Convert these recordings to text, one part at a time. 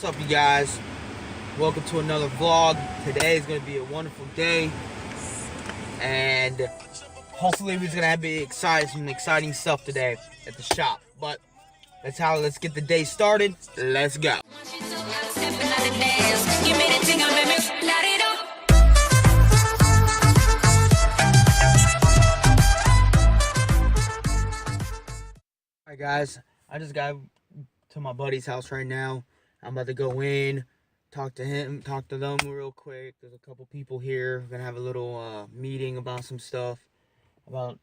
What's up, you guys? Welcome to another vlog. Today is going to be a wonderful day, and hopefully we're going to have some exciting stuff today at the shop. But let's get the day started. Let's go. Alright guys, I just got to my buddy's house right now. I'm about to go in, talk to them real quick. There's a couple people here. We're gonna have a little meeting about some stuff, about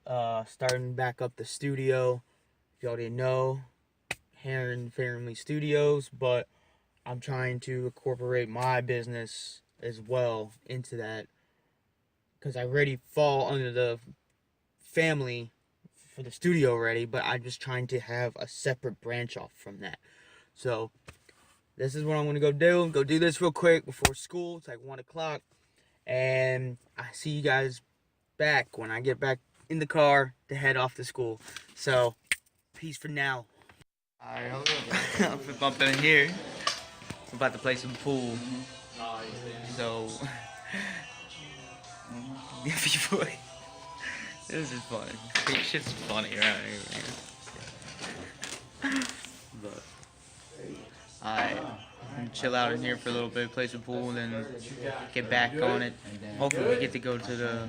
starting back up the studio. If y'all didn't know, Heron Family Studios, but I'm trying to incorporate my business as well into that, because I already fall under the family for the studio already, but I'm just trying to have a separate branch off from that. So this is what I'm gonna go do this real quick before school. It's like 1 o'clock, and I see you guys back when I get back in the car to head off to school. So peace for now. Alright, I'm bumping in here. I'm about to play some pool. So boy, this is funny. Shit's funny around here, man. But alright, chill out in here for a little bit, play some pool, and then get back on it. Hopefully we get to go to the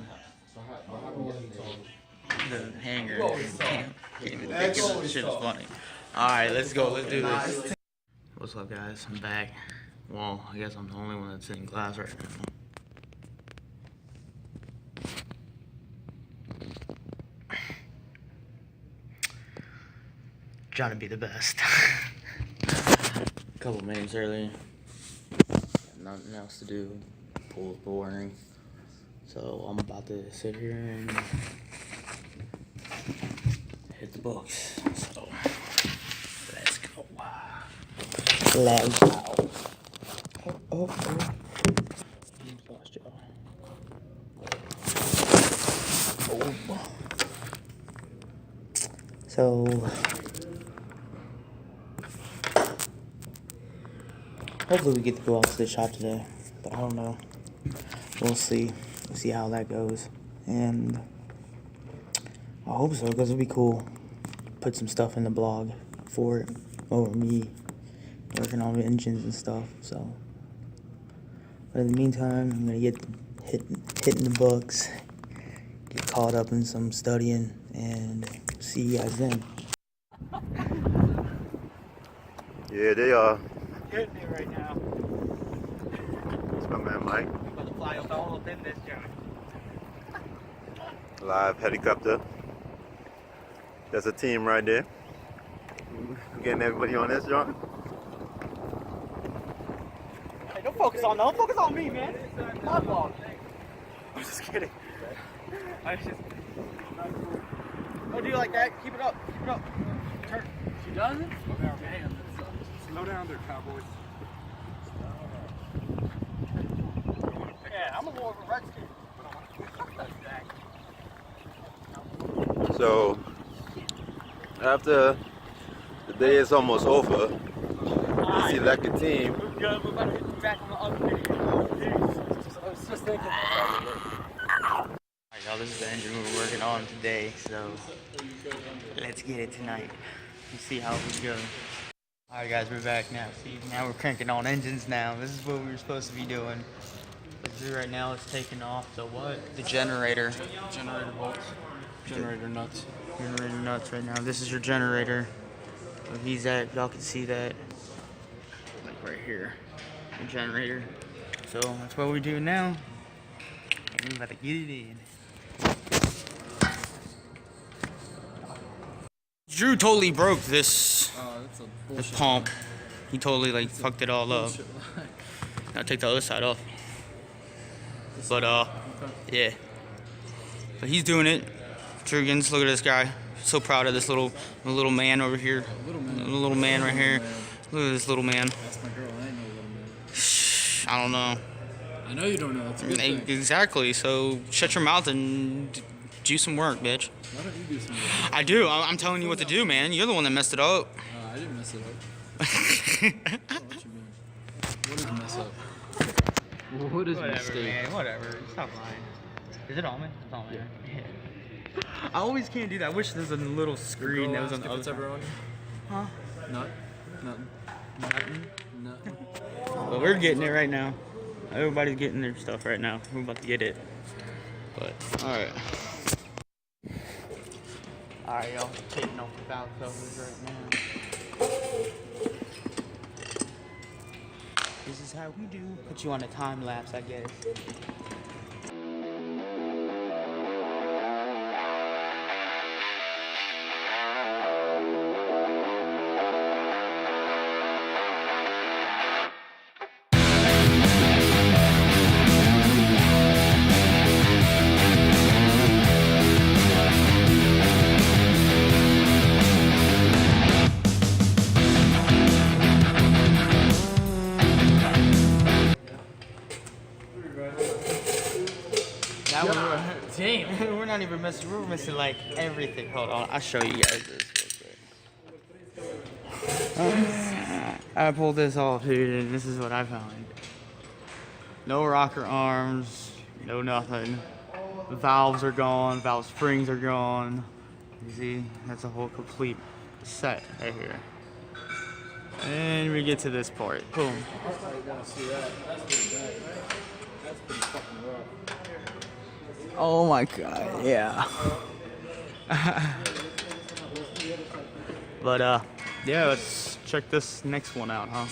hangar. Can't even think of it. Shit's funny. Alright, let's go, let's do this. What's up, guys? I'm back. Well, I guess I'm the only one that's in class right now. Trying to be the best. A couple minutes early. Nothing else to do. Pool's boring. So I'm about to sit here and hit the books. So let's go. Let's go. Oh. Lost y'all. Oh. So hopefully we get to go out to the shop today, but I don't know. We'll see. We'll see how that goes. And I hope so, because it'll be cool. Put some stuff in the blog for it, over me working on the engines and stuff. So, but in the meantime, I'm gonna get hitting the books, get caught up in some studying, and see you guys then. Yeah, they are. Hitting it right now. It's my man Mike. I'm about to fly up all up in this joint. Live helicopter. That's a team right there. We're getting everybody on this joint. Hey, don't focus on me, man. My fault. I'm just kidding. Don't do it like that. Keep it up. Turn. She doesn't? Slow down, man. Slow down there, cowboys. Yeah, I'm a more of a redskin. So after the day is almost over, we select a team. We're good. We're about to hit you back on the other video. I was just thinking. Alright, y'all, this is the engine we're working on today, so let's get it tonight. Let's see how we go. Alright guys, we're back now. See, now we're cranking on engines now. This is what we were supposed to be doing. But right now it's taking off the what? The generator. Generator bolts. Generator nuts. Generator nuts right now. This is your generator. Where he's at, y'all can see that. Like right here. The generator. So that's what we do now. And we're about to get it in. Drew totally broke this pump. He totally like fucked it all up. Now take the other side off. But yeah. But he's doing it. Trugans, look at this guy. So proud of this little man over here. Little man right here. Look at this little man. That's my girl. I ain't no little man. Shh, I don't know. I know you don't know. That's a good thing. Exactly. So shut your mouth and do some work, bitch. Why don't you do some work? I do. I'm telling you what to do, man. You're the one that messed it up. I didn't mess it up. I don't know what you mean. What is Whatever, mistake? man. Whatever. Stop lying. Is it almond? It's almond. Yeah. I always can't do that. I wish there's a little screen that was on the other side. Huh? Nothing. Well, we're getting it right now. Everybody's getting their stuff right now. We're about to get it. But, alright. Alright, y'all. Taking off the valve covers right now. This is how we do. Put you on a time lapse, I guess. Now damn, we're not even missing. We're missing like everything. Hold on, I'll show you guys this real quick. I pulled this off, dude, and this is what I found. No rocker arms, no nothing. The valves are gone. Valve springs are gone. You see, that's a whole complete set right here. And we get to this part. Boom. Oh my god, yeah. But yeah, let's check this next one out, huh?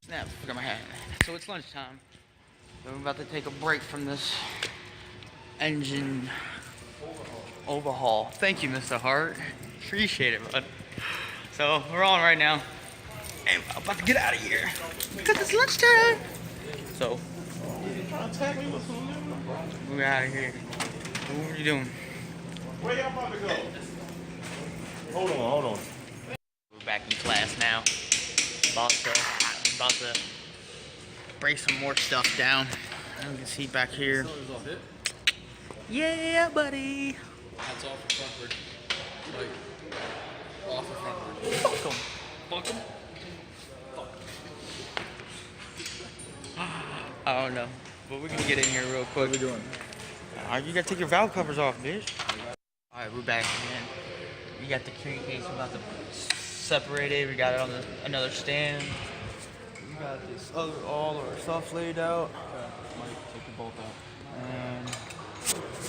Snap, forgot my hat. So it's lunchtime. So we're about to take a break from this engine overhaul. Thank you, Mr. Hart. Appreciate it, bud. So we're on right now. And I'm about to get out of here. Because it's lunchtime. So we're out of here. What are you doing? Where y'all about to go? Hold on. We're back in class now. About to break some more stuff down. As you can see back here. Yeah, buddy. That's off of frontward. Like, off of frontward. Fuck 'em. Fuck 'em. I don't know. But we can get in here real quick. What are we doing? You gotta take your valve covers off, bitch. Alright, we're back again. We got the carry case about to separate it. We got it on another stand. We got this all our stuff laid out. Mike, take the bolt out. And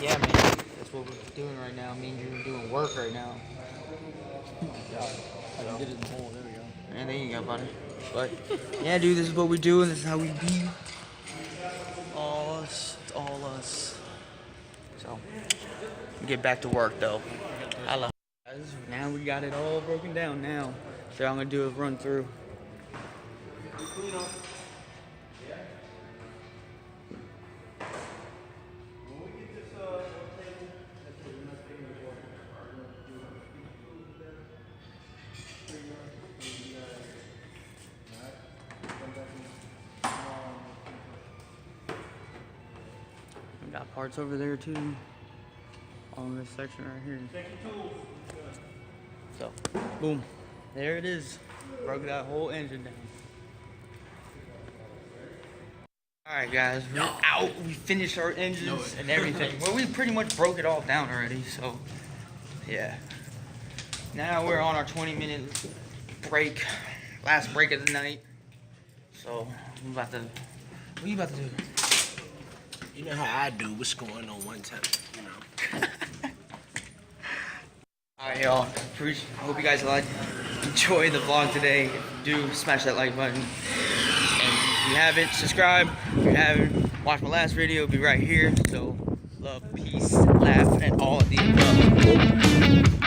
yeah, man, that's what we're doing right now. Me and you are doing work right now. I can get it in the hole. There we go. And there you go, buddy. But yeah, dude, this is what we do, and this is how we be. All us, it's all us. So get back to work though. I love you guys. Now we got it all broken down now. So I'm gonna do a run through. We got parts over there too. On this section right here. So, boom. There it is. Broke that whole engine down. Alright guys, we're out. We finished our engines and everything. Well, we pretty much broke it all down already, so yeah. Now we're on our 20-minute break. Last break of the night. So, I'm about to... What are you about to do? You know how I do. What's going on one time, you know? Alright, Hey y'all, hope you guys enjoy the vlog today. Do smash that like button. And if you haven't, subscribe. If you haven't watched my last video, it'll be right here. So love, peace, laugh, and all of the above.